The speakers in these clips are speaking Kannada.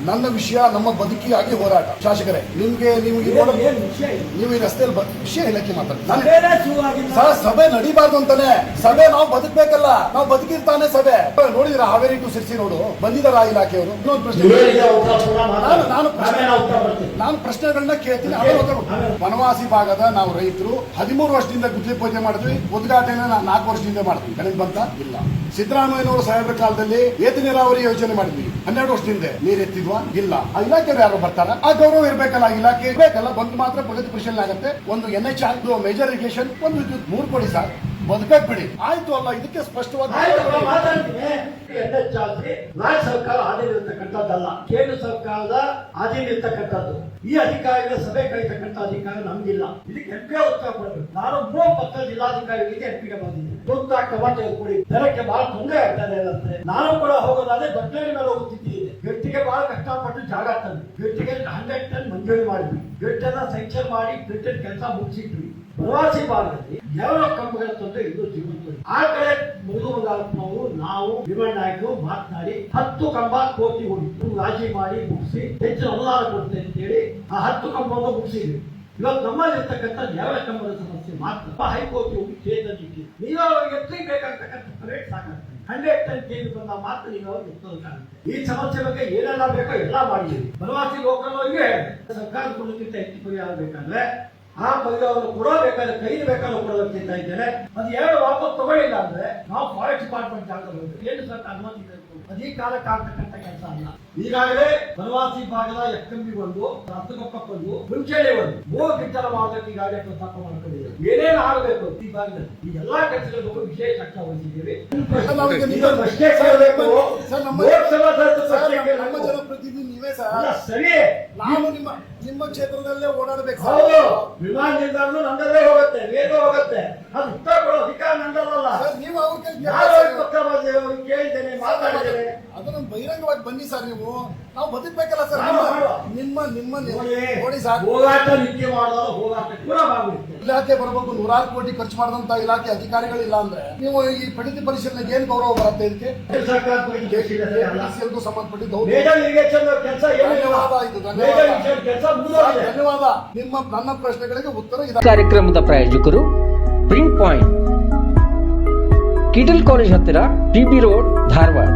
ನನ್ನ ವಿಷಯ ನಮ್ಮ ಬದುಕಿಗಾಗಿ ಹೋರಾಟ. ಶಾಸಕರೇ, ನಿಮ್ಗೆ ನೀವು ಈ ರಸ್ತೆಯಲ್ಲಿ ವಿಷಯ ಹೇಳಕ್ಕೆ ಮಾತಾಡ್ತೀನಿ ಸರ್. ಸಭೆ ನಡಿಬಾರ್ದು ಅಂತಾನೆ ಸಭೆ. ನಾವು ಬದುಕಬೇಕಲ್ಲ, ನಾವು ಬದುಕಿರ್ತಾನೆ ಸಭೆ. ನೋಡಿದ್ರ ಹಾವೇರಿ ಟು ಸಿರ್ಸಿ ರೋಡು ಬಂದಿದ್ದಾರ ಇಲಾಖೆಯವರು? ಇನ್ನೊಂದು ಪ್ರಶ್ನೆ ನಾನು ಪ್ರಶ್ನೆಗಳನ್ನ ಕೇಳ್ತೀನಿ. ವನವಾಸಿ ಭಾಗದ ನಾವು ರೈತರು 13 ವರ್ಷದಿಂದ ಗುತ್ತಿಗೆ ಪೂಜೆ ಮಾಡಿದ್ವಿ. ಉದ್ಘಾಟನೆ 4 ವರ್ಷದಿಂದ ಮಾಡ್ತೀವಿ. ಕಳೆದ ಬಂತ ಇಲ್ಲ. ಸಿದ್ದರಾಮಯ್ಯನವರು ಸಾಹೇಬ್ರ ಕಾಲದಲ್ಲಿ ಏತ ನೀರಾವರಿ ಯೋಜನೆ ಮಾಡಿದ್ವಿ. 12 ವರ್ಷದಿಂದ ನೀರ್ ಎತ್ತಿದ್ವಾ? ಇಲ್ಲ. ಆ ಇಲಾಖೆ ಯಾರು ಬರ್ತಾರ? ಆ ಗೌರವ ಇರ್ಬೇಕಲ್ಲ, ಇಲಾಖೆ ಇರ್ಬೇಕಲ್ಲ. ಬಂದು ಮಾತ್ರ ಪ್ರಗತಿ ಪರಿಶೀಲನೆ ಆಗುತ್ತೆ. ಒಂದು NH ಆಯ್ತು, ಮೇಜರ್ ಇರಿಗೇಷನ್, ಒಂದು ವಿದ್ಯುತ್ 3 ಕೊಡಿ ಸರ್, ಬದುಕಕ್ ಬಿಡಿ. ಆಯ್ತು ಅಲ್ಲ, ಇದಕ್ಕೆ ಸ್ಪಷ್ಟವಾದ ರಾಜ್ಯ ಸರ್ಕಾರ ಆಧೀನಿರ್ತಕ್ಕಂಥದ್ದಲ್ಲ, ಕೇಂದ್ರ ಸರ್ಕಾರದ ಆಧೀನಿರ್ತಕ್ಕಂಥದ್ದು. ಈ ಅಧಿಕಾರಿಗಳ ಸಭೆ ಕರೀತಕ್ಕಂಥ ಅಧಿಕಾರ ನಮ್ಗಿಲ್ಲ. ಇದಕ್ಕೆ ಎಂಪಿಗೆ ಉತ್ತರ ಕೊಡಬೇಕು. ನಾನು 3 ಪತ್ರ ಜಿಲ್ಲಾಧಿಕಾರಿಗಳಿಗೆ ಎಂಪಿಗೆ ಬಂದಿದ್ದೀನಿ. ದೊಡ್ಡ ಕ್ರಮ ತೆಗೆದುಕೊಡಿ. ಜನಕ್ಕೆ ಬಹಳ ತೊಂದರೆ ಆಗ್ತದೆ ಇರುತ್ತೆ. ನಾನು ಕೂಡ ಹೋಗೋದಾದ್ರೆ ದೊಡ್ಡಳ್ಳಿ ಮೇಲೆ ಹೋಗುತ್ತಿದ್ದೀನಿ. ವ್ಯಕ್ತಿಗೆ ಬಹಳ ಕಷ್ಟಪಟ್ಟು ಜಾಗ ತಂದು ವ್ಯಕ್ತಿಗೆ 100 ಟನ್ ಮಂಜೂರಿ ಮಾಡಿದ್ವಿ. ವ್ಯಕ್ತಿಯನ್ನ ಸೆಕ್ಷನ್ ಮಾಡಿ ಪ್ರಿಂಟೆಡ್ ಕೆಲಸ ಮುಗಿಸಿದ್ವಿ. ಪ್ರವಾಸಿ ಭಾಗದಲ್ಲಿ ಯಾವ ಕಂಪಗಳ ತೊಂದರೆ ಇದು ಜೀವಂತ. ಆ ಕಡೆ ಮೃದು ಬಂಗಾರಪ್ಪನವರು ನಾವು ವಿಮಲ್ ನಾಯಕರು ಮಾತನಾಡಿ 10 ಕಂಬ ಕೋಟಿ ಹೋಗಿತ್ತು, ರಾಜಿ ಮಾಡಿ ಮುಗಿಸಿ ಹೆಚ್ಚಿನ ಅನುದಾನ ಕೊಡ್ತೇನೆ ಅಂತ ಹೇಳಿ ಆ 10 ಕಂಬವನ್ನು ಮುಗಿಸಿದ್ವಿ. ಇವತ್ತು ನಮ್ಮಲ್ಲಿರ್ತಕ್ಕಂಥ ಯಾವ ಕಂಬದ ಸಮಸ್ಯೆ ಮಾತ್ರ ಹೈಕೋರ್ಟ್ ಹೋಗಿ ಕೇಂದ್ರಕ್ಕೆ ನೀವು ಎತ್ತಲಿಕ್ಕೆ ಬೇಕಾಗ್ತಕ್ಕಂಥ ರೇಟ್ ಸಾಕಾಗ್ತದೆ. 100 ಟನ್ ಕೇಂದ್ರ ಬಂದ ಮಾತ್ರ ನೀವು ಅವ್ರಿಗೆ ಎತ್ತೋದಕ್ಕಾಗುತ್ತೆ. ಈ ಸಮಸ್ಯೆ ಬಗ್ಗೆ ಏನೆಲ್ಲ ಬೇಕೋ ಎಲ್ಲ ಮಾಡಿದ್ದೀವಿ. ಬನವಾಸಿ ಲೋಕಲ್ಗೆ ಸರ್ಕಾರದ ಕೊಡೋದಕ್ಕಿಂತ ಹೆಚ್ಚು ಪರಿಹಾರ ಬೇಕಾದ್ರೆ ಆ ಪರಿಹಾರವನ್ನು ಕೊಡಬೇಕಾದ್ರೆ ಕೈಲಿ ಬೇಕಾದ್ರೂ ಕೊಡೋದಕ್ಕಿಂತ ಇದ್ದೇನೆ. ಅದು 2 ವಾಪಸ್ ತಗೊಳ್ಳಿಲ್ಲ ಅಂದ್ರೆ ನಾವು ಫಾರೆಸ್ಟ್ ಡಿಪಾರ್ಟ್ಮೆಂಟ್ ಜಾಗ ಏನು ಸರ್ಕಾರ ಅನುಮತಿ ಬೇಕು. ಅದೇ ಕಾಲಕ್ಕೆ ಆಗ್ತಕ್ಕಂಥ ಕೆಲಸ ಅಲ್ಲ. ಈಗಾಗಲೇ ಬನವಾಸಿ ಭಾಗದ ಎಕ್ಕಂಬಿಗೊಂದು, ರತ್ತಗೊಪ್ಪಕ್ಕೊಂದು, ಮುಂಚೆನೆ ಒಂದು 3 ಕಿಂಚಲ ಮಾಡೋದಕ್ಕೆ ಈಗಾಗಲೇ ಪ್ರಸ್ತಾಪ ಮಾಡ್ಕೊಂಡಿದ್ದೇವೆ. ಏನೇನು ಆಗಬೇಕು ಈ ಭಾಗದಲ್ಲಿ ಈ ಎಲ್ಲಾ ಕೆಲಸಗಳ ಬಗ್ಗೆ ವಿಶೇಷ ಚರ್ಚೆ ವಹಿಸಿದ್ದೀವಿ. ನಮ್ಮ ಜನಪ್ರತಿನಿಧಿ ನೀವೇ ಸರ್. ಸರಿ, ನಾನು ನಿಮ್ಮ ಕ್ಷೇತ್ರದಲ್ಲೇ ಓಡಾಡಬೇಕು. ವಿಮಾನ ನಿಲ್ದಾಣ ನಂದಲ್ಲೇ ಹೋಗುತ್ತೆ, ವೇಗ ಹೋಗುತ್ತೆ. ಅದು ಉತ್ತರ ಕೊಡೋ ಅಧಿಕಾರ ನಂದಲ್ಲ. ನೀವು ಕೇಳಿದ್ದೇನೆ, ಮಾತಾಡಿದ್ದೇನೆ. ಅದನ್ನು ಬಹಿರಂಗವಾಗಿ ಬನ್ನಿ ಸರ್. ನೀವು ನಾವು ಬದುಕಬೇಕಲ್ಲ ಸರ್. ನಿಮ್ಮ ನೋಡಿ ಸರ್, ಹೋರಾಟ ನಿತ್ಯ ಮಾಡೋದು ಹೋರಾಟ ಕೂಡ ಮಾಡ್ಬೇಕು. ಇಲಾಖೆ ಬರಬೇಕು. 100 ಕೋಟಿ ಖರ್ಚು ಮಾಡಿದಂತ ಇಲಾಖೆ ಅಧಿಕಾರಿಗಳಿಲ್ಲ ಅಂದ್ರೆ ನೀವು ಈ ಪ್ರಗತಿ ಪರಿಶೀಲನೆಗೆ ಏನ್ ಗೌರವ ಬರುತ್ತೆ? ಇದಕ್ಕೆ ಸಂಬಂಧಪಟ್ಟಿದ್ದು ಧನ್ಯವಾದ. ನನ್ನ ಪ್ರಶ್ನೆಗಳಿಗೆ ಉತ್ತರ ಇದೆ. ಕಾರ್ಯಕ್ರಮದ ಪ್ರಾಯೋಜಕರು ಪ್ರಿಂಟ್ ಪಾಯಿಂಟ್, ಕಿಟಲ್ ಕಾಲೇಜ್ ಹತ್ತಿರ, PB ರೋಡ್, ಧಾರವಾಡ.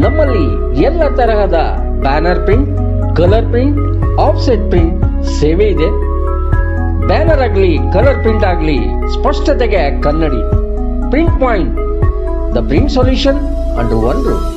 ನಮ್ಮಲ್ಲಿ ಎಲ್ಲ ತರಹದ banner print, colour print, offset print ಸೇವೆ ಇದೆ. ಬ್ಯಾನರ್ ಆಗಲಿ, ಕಲರ್ ಪ್ರಿಂಟ್ ಆಗಲಿ, ಸ್ಪಷ್ಟತೆಗೆ ಕನ್ನಡಿ. Print point, the print solution under one roof.